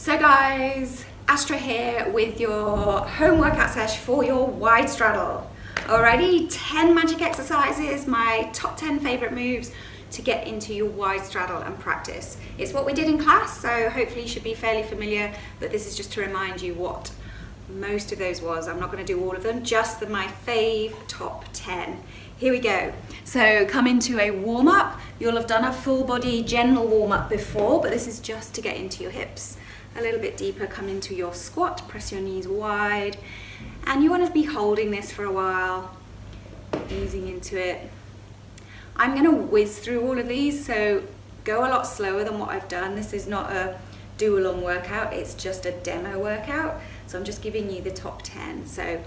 So guys, Astra here with your home workout sesh for your wide straddle. Alrighty, 10 magic exercises, my top 10 favorite moves to get into your wide straddle and practice. It's what we did in class, so hopefully you should be fairly familiar, but this is just to remind you what most of those was. I'm not going to do all of them, just my fave top 10. Here we go. So come into a warm-up. You'll have done a full body general warm-up before, but this is just to get into your hips a little bit deeper. Come into your squat, press your knees wide, and you want to be holding this for a while, easing into it. I'm going to whiz through all of these, so go a lot slower than what I've done. This is not a do-along workout, it's just a demo workout, so I'm just giving you the top 10. So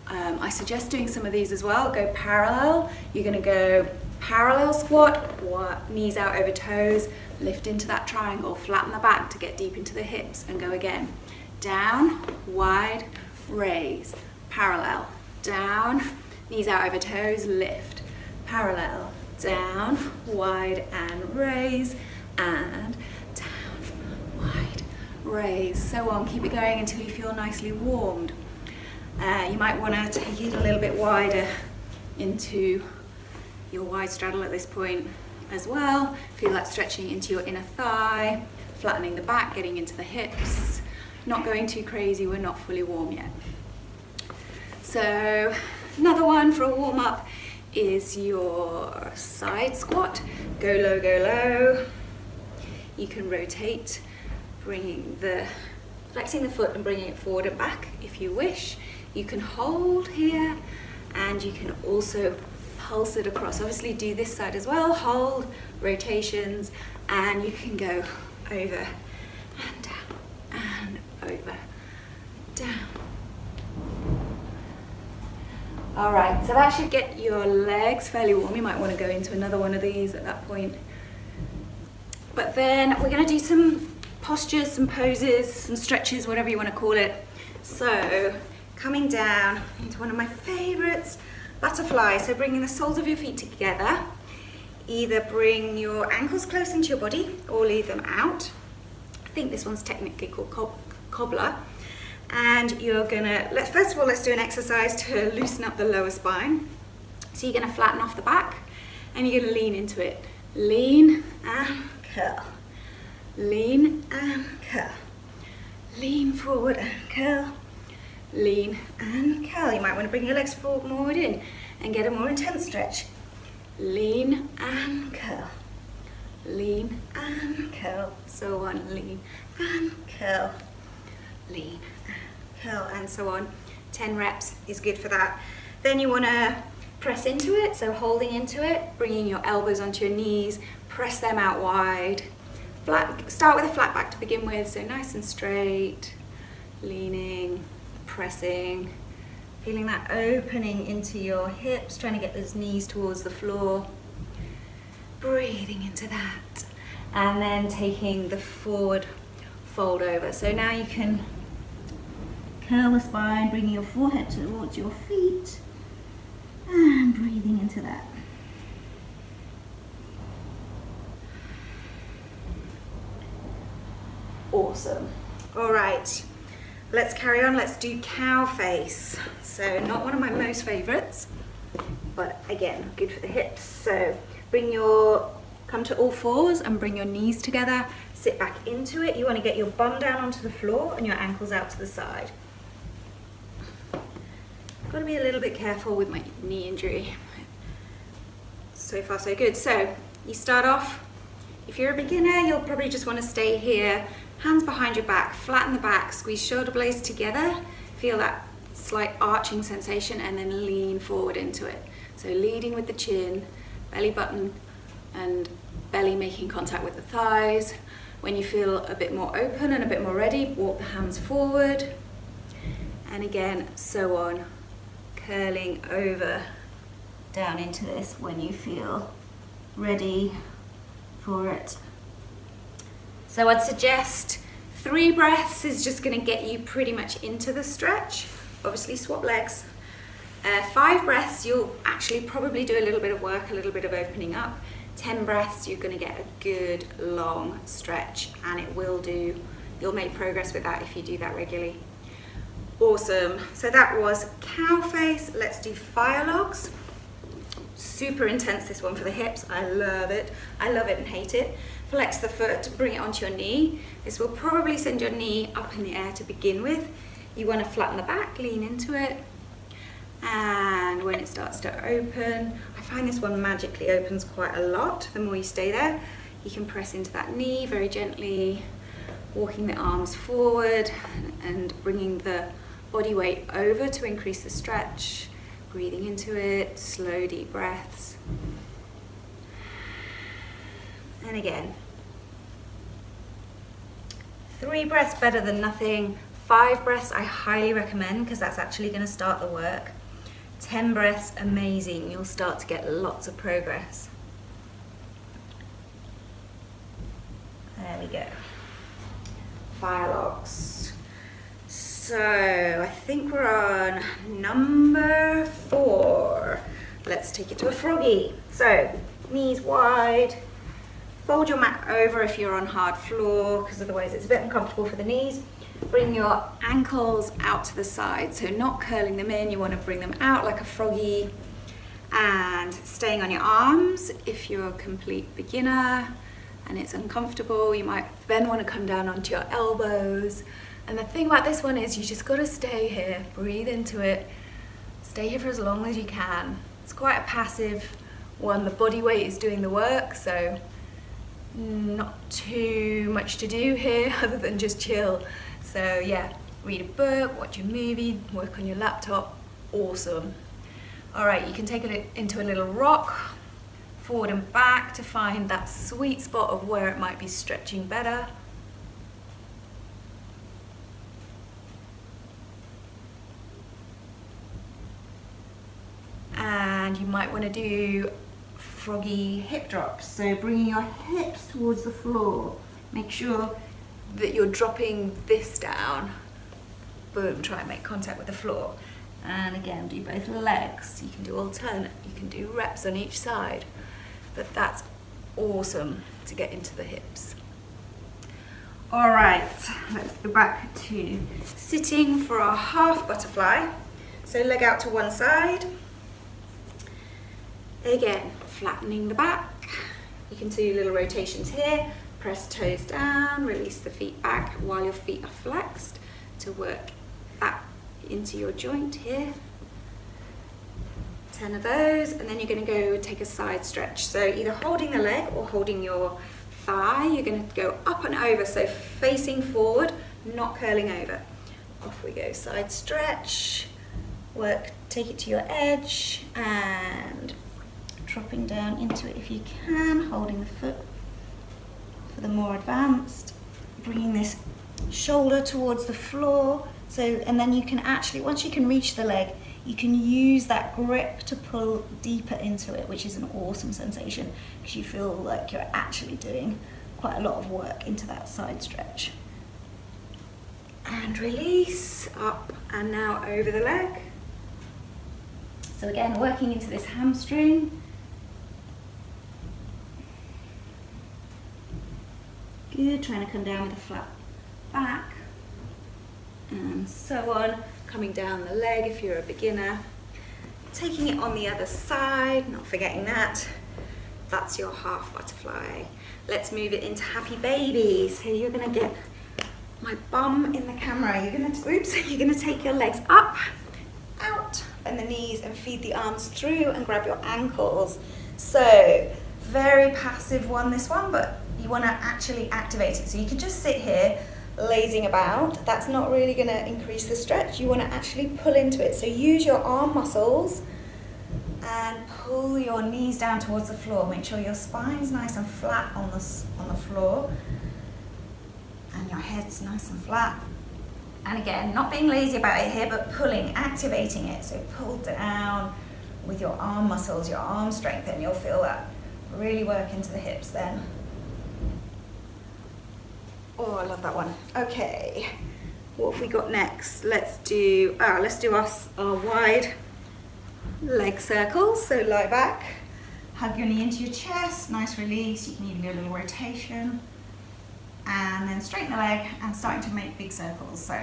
I suggest doing some of these as well. Go parallel. You're going to go parallel squat, knees out over toes, lift into that triangle, flatten the back to get deep into the hips, and go again. Down, wide, raise, parallel, down, knees out over toes, lift, parallel, down, wide, and raise, and down, wide, raise, so on. Keep it going until you feel nicely warmed. You might want to take it a little bit wider into your wide straddle at this point as well. Feel that stretching into your inner thigh, flattening the back, getting into the hips. Not going too crazy, we're not fully warm yet. So another one for a warm up is your side squat. Go low, go low. You can rotate, flexing the foot and bringing it forward and back if you wish. You can hold here, and you can also pulse it across. Obviously do this side as well, hold, rotations, and you can go over and down and over, down. All right, so that should get your legs fairly warm. You might want to go into another one of these at that point. But then we're going to do some postures, some poses, some stretches, whatever you want to call it. So coming down into one of my favorites, butterfly. So bringing the soles of your feet together. Either bring your ankles close into your body or leave them out. I think this one's technically called cobbler. And you're gonna, first of all, let's do an exercise to loosen up the lower spine. So you're gonna flatten off the back and you're gonna lean into it. Lean and curl. Lean and curl. Lean forward and curl. Lean and curl. You might want to bring your legs forward in and get a more intense stretch. Lean and curl. Lean and curl. So on. Lean and curl. Lean and curl, and so on. 10 reps is good for that. Then you want to press into it, so holding into it, bringing your elbows onto your knees, press them out wide. Start with a flat back to begin with, so nice and straight. Leaning, pressing, feeling that opening into your hips, trying to get those knees towards the floor. Breathing into that, and then taking the forward fold over. So now you can curl the spine, bringing your forehead towards your feet, and breathing into that. Awesome. All right, let's carry on. Let's do cow face. So not one of my most favorites, but again, good for the hips. So come to all fours and bring your knees together. Sit back into it. You want to get your bum down onto the floor and your ankles out to the side. Got to be a little bit careful with my knee injury. So far so good. So you start off, if you're a beginner, you'll probably just want to stay here. Hands behind your back, flatten the back, squeeze shoulder blades together. Feel that slight arching sensation, and then lean forward into it. So leading with the chin, belly button and belly making contact with the thighs. When you feel a bit more open and a bit more ready, walk the hands forward. And again, so on, curling over down into this when you feel ready for it. So I'd suggest 3 breaths is just going to get you pretty much into the stretch. Obviously swap legs. 5 breaths, you'll actually probably do a little bit of work, a little bit of opening up. 10 breaths, you're going to get a good long stretch, and it will do you'll make progress with that if you do that regularly. Awesome. So that was cow face. Let's do fire logs. Super intense, this one for the hips. I love it. I love it and hate it. Flex the foot, bring it onto your knee. This will probably send your knee up in the air to begin with. You want to flatten the back, lean into it. And when it starts to open, I find this one magically opens quite a lot. The more you stay there, you can press into that knee very gently, walking the arms forward and bringing the body weight over to increase the stretch. Breathing into it, slow deep breaths. And again. 3 breaths better than nothing. 5 breaths I highly recommend because that's actually going to start the work. 10 breaths, amazing. You'll start to get lots of progress. There we go. Fire logs. So I think we're on number 4. Let's take it to a froggy. So knees wide. Fold your mat over if you're on hard floor, because otherwise it's a bit uncomfortable for the knees. Bring your ankles out to the side, so not curling them in, you want to bring them out like a froggy. And staying on your arms. If you're a complete beginner and it's uncomfortable, you might then want to come down onto your elbows. And the thing about this one is you just got to stay here, breathe into it, stay here for as long as you can. It's quite a passive one, the body weight is doing the work, so not too much to do here other than just chill. So yeah, read a book, watch a movie, work on your laptop, awesome. All right, you can take it into a little rock, forward and back to find that sweet spot of where it might be stretching better. And you might want to do froggy hip drops. So bringing your hips towards the floor. Make sure that you're dropping this down. Boom, try and make contact with the floor. And again, do both legs. You can do alternate, you can do reps on each side. But that's awesome to get into the hips. All right, let's go back to sitting for our half butterfly. So leg out to one side. Again, flattening the back. You can do little rotations here. Press toes down, release the feet back while your feet are flexed to work that into your joint here. 10 of those, and then you're going to go take a side stretch. So either holding the leg or holding your thigh. You're going to go up and over, so facing forward, not curling over. Off we go, side stretch. Work, take it to your edge and dropping down into it if you can, holding the foot for the more advanced, bringing this shoulder towards the floor. So, and then you can actually, once you can reach the leg, you can use that grip to pull deeper into it, which is an awesome sensation because you feel like you're actually doing quite a lot of work into that side stretch. And release, up and now over the leg. So again, working into this hamstring. Good, trying to come down with a flat back. And so on, coming down the leg if you're a beginner. Taking it on the other side, not forgetting that. That's your half butterfly. Let's move it into happy baby. So you're gonna get my bum in the camera. You're gonna take your legs up, out, bend the knees and feed the arms through and grab your ankles. So very passive one, this one, but you want to actually activate it. So you can just sit here lazing about. That's not really going to increase the stretch. You want to actually pull into it. So use your arm muscles and pull your knees down towards the floor. Make sure your spine's nice and flat on the floor and your head's nice and flat. And again, not being lazy about it here, but pulling, activating it. So pull down with your arm muscles, your arm strength, and you'll feel that really work into the hips then. Oh, I love that one. Okay, what have we got next? Let's do our wide leg circles. So lie back, hug your knee into your chest, nice release. You can even do a little rotation. and then straighten the leg and starting to make big circles. So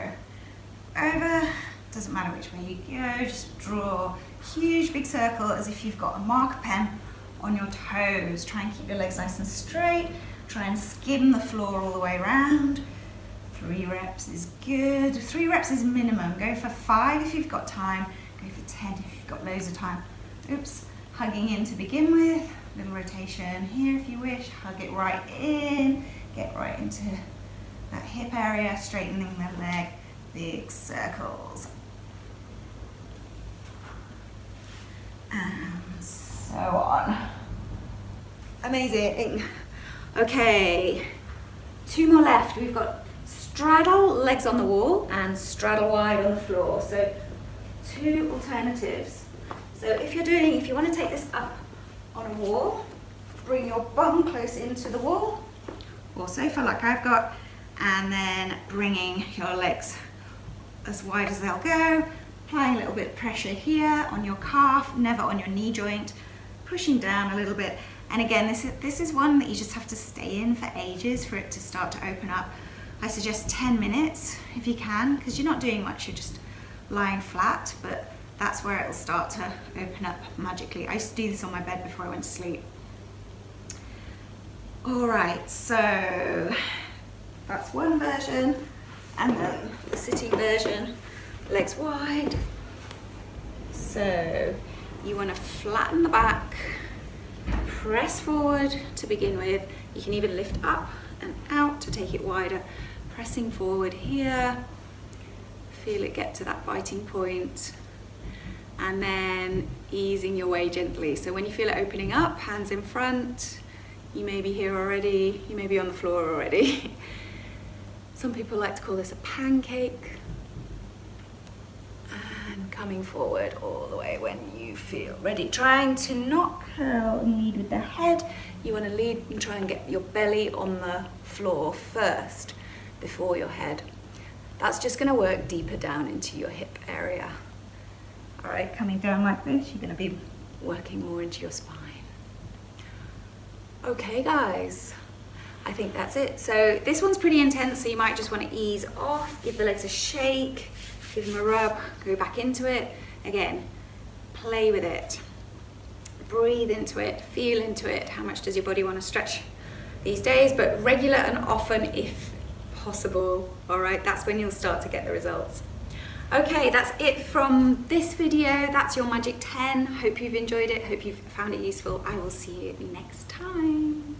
over, doesn't matter which way you go, just draw a huge big circle as if you've got a marker pen on your toes. Try and keep your legs nice and straight. Try and skim the floor all the way around. 3 reps is good. 3 reps is minimum. Go for 5 if you've got time. Go for 10 if you've got loads of time. Oops, hugging in to begin with. Little rotation here if you wish. Hug it right in. Get right into that hip area, straightening the leg. Big circles. And so on. Amazing. Okay, 2 more left. We've got straddle, legs on the wall, and straddle wide on the floor. So 2 alternatives. So if you want to take this up on a wall, bring your bum close into the wall, or sofa like I've got, and then bringing your legs as wide as they'll go, applying a little bit of pressure here on your calf, never on your knee joint, pushing down a little bit. And again, this is one that you just have to stay in for ages for it to start to open up. I suggest 10 minutes if you can, because you're not doing much, you're just lying flat, but that's where it'll start to open up magically. I used to do this on my bed before I went to sleep. All right, so that's one version, and then the sitting version, legs wide. So you want to flatten the back, press forward to begin with. You can even lift up and out to take it wider. Pressing forward here, feel it get to that biting point, and then easing your way gently. So when you feel it opening up, hands in front, you may be here already, you may be on the floor already. Some people like to call this a pancake. And coming forward all the way when you feel ready. Trying to not curl and lead with the head. You want to lead and try and get your belly on the floor first before your head. That's just going to work deeper down into your hip area. All right, coming down like this, you're going to be working more into your spine. Okay guys, I think that's it. So this one's pretty intense, so you might just want to ease off, give the legs a shake, give them a rub, go back into it. Again, play with it. Breathe into it, feel into it. How much does your body want to stretch these days? But regular and often if possible. All right, that's when you'll start to get the results. Okay, that's it from this video. That's your Magic 10. Hope you've enjoyed it. Hope you've found it useful. I will see you next time.